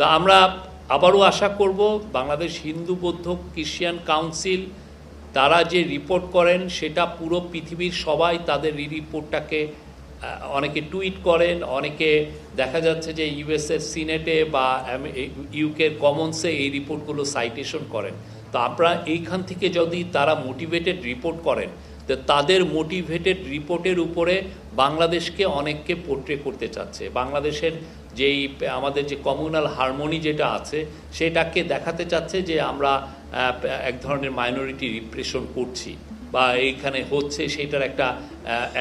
তা আমরা আবারও আশা করব বাংলাদেশ হিন্দু বৌদ্ধ খ্রিস্টান কাউন্সিল তারা যে রিপোর্ট করেন সেটা পুরো পৃথিবীর সবাই তাদের রিপোর্টটাকে অনেকে টুইট করেন, অনেকে দেখা যাচ্ছে যে ইউএসের সিনেটে বা ইউকের কমন্সে এই রিপোর্টগুলো সাইটেশন করেন। তো আপনারা এইখান থেকে যদি তারা মোটিভেটেড রিপোর্ট করেন, তো তাদের মোটিভেটেড রিপোর্টের উপরে বাংলাদেশকে অনেককে পোর্ট্রে করতে চাচ্ছে। বাংলাদেশের যেই আমাদের যে কমিউনাল হারমোনি যেটা আছে সেটাকে দেখাতে চাচ্ছে যে আমরা এক ধরনের মাইনরিটি রিপ্রেশন করছি বা এইখানে হচ্ছে, সেটার একটা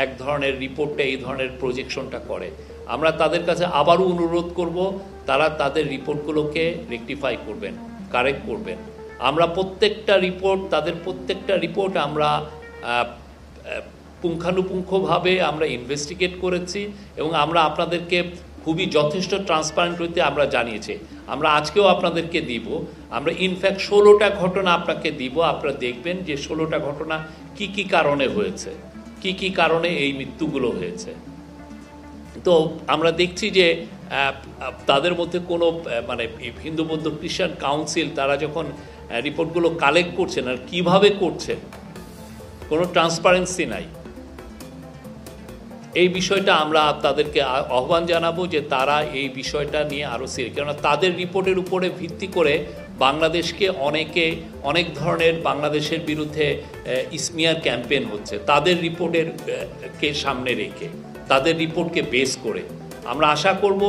এক ধরনের রিপোর্টে এই ধরনের প্রজেকশনটা করে। আমরা তাদের কাছে আবারও অনুরোধ করব তারা তাদের রিপোর্টগুলোকে রেকটিফাই করবেন, কারেক্ট করবেন। আমরা তাদের প্রত্যেকটা রিপোর্ট আমরা পুঙ্খানুপুঙ্খভাবে আমরা ইনভেস্টিগেট করেছি এবং আমরা আপনাদেরকে খুবই যথেষ্ট ট্রান্সপারেন্ট হইতে আমরা জানিয়েছি। আমরা আজকেও আপনাদেরকে দিব, আমরা ইনফ্যাক্ট 16টা ঘটনা আপনাকে দিব। আপনারা দেখবেন যে 16টা ঘটনা কি কি কারণে হয়েছে, কি কি কারণে এই মৃত্যুগুলো হয়েছে। তো আমরা দেখছি যে তাদের মধ্যে কোনো মানে হিন্দু বৌদ্ধ খ্রিস্টান কাউন্সিল তারা যখন রিপোর্টগুলো কালেক্ট করছেন আর কিভাবে করছেন, কোনো ট্রান্সপারেন্সি নাই। এই বিষয়টা আমরা তাদেরকে আহ্বান জানাবো যে তারা এই বিষয়টা নিয়ে আরও সিরিয়াস, কেননা তাদের রিপোর্টের উপরে ভিত্তি করে বাংলাদেশকে অনেক ধরনের বাংলাদেশের বিরুদ্ধে ইসমিয়ার ক্যাম্পেইন হচ্ছে তাদের রিপোর্টের কে সামনে রেখে, তাদের রিপোর্টকে বেস করে। আমরা আশা করব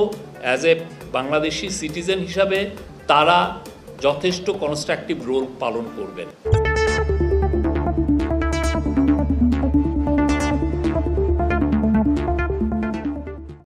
অ্যাজ এ বাংলাদেশি সিটিজেন হিসাবে তারা যথেষ্ট কনস্ট্রাকটিভ রোল পালন করবেন।